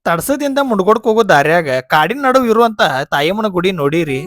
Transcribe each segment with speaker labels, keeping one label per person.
Speaker 1: ತಡಸದಿಂದ ಮುಂಡ್ಗೋಡ್ಕ್ ಹೋಗೋ ದಾರ್ಯಾಗ ಕಾಡಿನ ನಡುವ ಇರುವಂತ ತಾಯಮ್ಮನ ಗುಡಿ ನೋಡಿರಿ.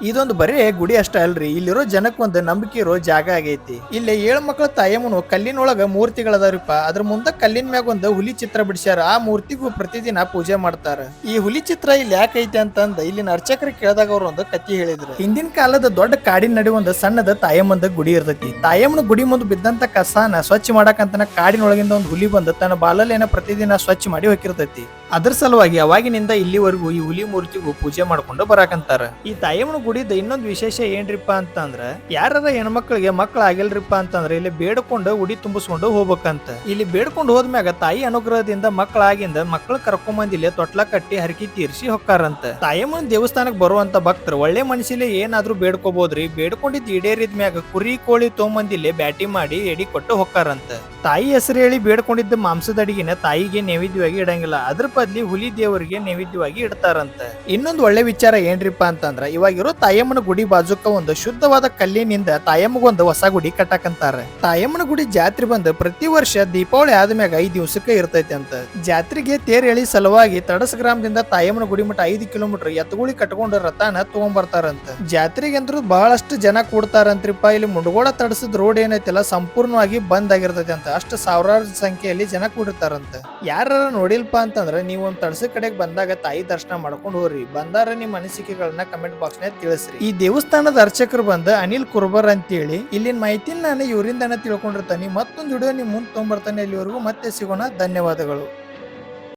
Speaker 1: ಇದೊಂದು ಬರೀ ಗುಡಿ ಅಷ್ಟ ಅಲ್ರಿ, ಇಲ್ಲಿರೋ ಜನಕ್ಕೆ ಒಂದು ನಂಬಿಕೆ ಇರೋ ಜಾಗ ಆಗೈತಿ. ಇಲ್ಲಿ 7 ಮಕ್ಕಳ ತಾಯಮ್ಮನು ಕಲ್ಲಿನೊಳಗ ಮೂರ್ತಿಗಳದಾವ್ರಿಪ್ಪ. ಅದ್ರ ಮುಂದ ಕಲ್ಲಿನ ಮ್ಯಾಗ ಒಂದು ಹುಲಿ ಚಿತ್ರ ಬಿಡಿಸ್ಯಾರ. ಆ ಮೂರ್ತಿಗೂ ಪ್ರತಿದಿನ ಪೂಜೆ ಮಾಡ್ತಾರ. ಈ ಹುಲಿ ಚಿತ್ರ ಇಲ್ಲಿ ಯಾಕೆ ಐತಿ ಅಂತಂದ ಇಲ್ಲಿನ ಅರ್ಚಕರು ಕೇಳಿದಾಗ ಅವ್ರು ಒಂದು ಕತ್ತಿ ಹೇಳಿದ್ರು. ಹಿಂದಿನ ಕಾಲದ ದೊಡ್ಡ ಕಾಡಿನ ನಡುವೆ ಒಂದು ಸಣ್ಣದ ತಾಯಮ್ಮಂದ ಗುಡಿ ಇರ್ತೈತಿ. ತಾಯಮ್ಮನ ಗುಡಿ ಮುಂದೆ ಬಿದ್ದಂತ ಕಸಾನ ಸ್ವಚ್ಛ ಮಾಡಕಂತನ ಕಾಡಿನೊಳಗಿಂದ ಒಂದು ಹುಲಿ ಬಂದು ತನ್ನ ಬಾಲಲ್ಲೇನ ಪ್ರತಿದಿನ ಸ್ವಚ್ಛ ಮಾಡಿ ಹೋಗಿರ್ತೈತಿ. ಅದ್ರ ಸಲುವಾಗಿ ಅವಾಗಿನಿಂದ ಇಲ್ಲಿವರೆಗೂ ಈ ಹುಲಿ ಮೂರ್ತಿಗೂ ಪೂಜೆ ಮಾಡ್ಕೊಂಡು ಬರಾಕಂತಾರ. ಈ ತಾಯಮ್ಮನ ಗುಡಿದ ಇನ್ನೊಂದು ವಿಶೇಷ ಏನ್ರಿಪ್ಪ ಅಂತಂದ್ರ ಯಾರ ಹೆಣ್ಮಕ್ಳಿಗೆ ಮಕ್ಳ ಆಗಿಲ್ರಿಪ್ಪ ಅಂತಂದ್ರೆ ಇಲ್ಲಿ ಬೇಡ್ಕೊಂಡು ಉಡಿ ತುಂಬಿಸ್ಕೊಂಡು ಹೋಗ್ಬೇಕಂತ. ಇಲ್ಲಿ ಬೇಡ್ಕೊಂಡು ಹೋದ್ಮ್ಯಾಗ ತಾಯಿ ಅನುಗ್ರಹದಿಂದ ಮಕ್ಕಳಾಗಿಂದ ಮಕ್ಳು ಕರ್ಕೊಂಬಂದ್ ಇಲ್ಲಿ ತೊಟ್ಲ ಕಟ್ಟಿ ಹರಕಿ ತೀರ್ಸಿ ಹೊಕ್ಕಾರಂತ. ತಾಯಮ್ಮನ ದೇವಸ್ಥಾನಕ್ ಬರುವಂತ ಭಕ್ತರು ಒಳ್ಳೆ ಮನಸ್ಸಿಲೆ ಏನಾದ್ರೂ ಬೇಡ್ಕೋಬಹುದ್ರಿ. ಬೇಡ್ಕೊಂಡಿದ್ ಈಡೇರಿದ ಮ್ಯಾಗ ಕುರಿ ಕೋಳಿ ತೊಗೊಂಬಂದಿಲ್ಲಿ ಬ್ಯಾಟಿ ಮಾಡಿ ಎಡಿ ಕೊಟ್ಟು ಹೊಕ್ಕಾರಂತ. ತಾಯಿ ಹೆಸರು ಹೇಳಿ ಬೇಡ್ಕೊಂಡಿದ್ದ ಮಾಂಸದ ಅಡಿಗೆನ ತಾಯಿಗೆ ನೈವೇದ್ಯವಾಗಿ ಇಡಂಗಿಲ್ಲ, ಅದ್ರ ಬದ್ಲಿ ಹುಲಿ ದೇವರಿಗೆ ನೈವೇದ್ಯವಾಗಿ ಇಡ್ತಾರಂತ. ಇನ್ನೊಂದು ಒಳ್ಳೆ ವಿಚಾರ ಏನ್ರಿಪ್ಪ ಅಂತಂದ್ರ ಇವಾಗಿರೋ ತಾಯಮ್ಮನ ಗುಡಿ ಬಾಜುಕ ಒಂದು ಶುದ್ಧವಾದ ಕಲ್ಲಿನಿಂದ ತಾಯಮ್ಮಗೊಂದು ಹೊಸ ಗುಡಿ ಕಟ್ಟಾಕಂತಾರ. ತಾಯಮ್ಮನ ಗುಡಿ ಜಾತ್ರೆ ಬಂದು ಪ್ರತಿ ವರ್ಷ ದೀಪಾವಳಿ ಆದ್ಮ್ಯಾಗ 5 ದಿವಸಕ್ಕೆ ಇರ್ತೈತಿ ಅಂತ. ಜಾತ್ರೆಗೆ ತೇರ್ ಎಳಿ ಸಲುವಾಗಿ ತಡಸ ಗ್ರಾಮದಿಂದ ತಾಯಮ್ಮನ ಗುಡಿ ಮಠ 5 ಕಿಲೋಮೀಟರ್ ಎತ್ತುಗುಳಿ ಕಟ್ಕೊಂಡು ರಥನ ತಗೊಂಡ್ಬರ್ತಾರಂತ. ಜಾತ್ರೆಗೆ ಅಂದ್ರೂ ಬಹಳಷ್ಟು ಜನ ಕೂಡ್ತಾರಂತ್ರಿಪ್ಪ. ಇಲ್ಲಿ ಮುಂಡಗೋಡ ತಡಸದ ರೋಡ್ ಏನೈತಿಲ್ಲ ಸಂಪೂರ್ಣವಾಗಿ ಬಂದ್ ಆಗಿರ್ತೈತಿ ಅಂತ. ಅಷ್ಟು ಸಾವಿರಾರು ಸಂಖ್ಯೆಯಲ್ಲಿ ಜನ ಕೂಡಿರ್ತಾರಂತ. ಯಾರ ನೋಡಿಲ್ಪ ಅಂತಂದ್ರೆ ನೀವು ಒಂದ್ ತಡಸ ಕಡೆಗೆ ಬಂದಾಗ ತಾಯಿ ದರ್ಶನ ಮಾಡ್ಕೊಂಡು ಹೋಗ್ರಿ. ಬಂದಾರ ನಿಮ್ಮ ಅನಿಸಿಕೆಗಳನ್ನ ಕಮೆಂಟ್ ಬಾಕ್ಸ್ ನ್ಯಾಗ ತಿಳಿಸ್ರಿ. ಈ ದೇವಸ್ಥಾನದ ಅರ್ಚಕರು ಬಂದ ಅನಿಲ್ ಕುರ್ಬರ್ ಅಂತೇಳಿ ಇಲ್ಲಿನ ಮಾಹಿತಿನ ನಾನು ಇವರಿಂದಾನ ತಿಳ್ಕೊಂಡಿರ್ತಾನೆ. ಮತ್ತೊಂದು ವಿಡಿಯೋ ನಿಮ್ ಮುಂದೆ ತೊಗೊಂಡ್ಬರ್ತಾನೆ. ಇಲ್ಲಿವರೆಗೂ ಮತ್ತೆ ಸಿಗೋಣ. ಧನ್ಯವಾದಗಳು.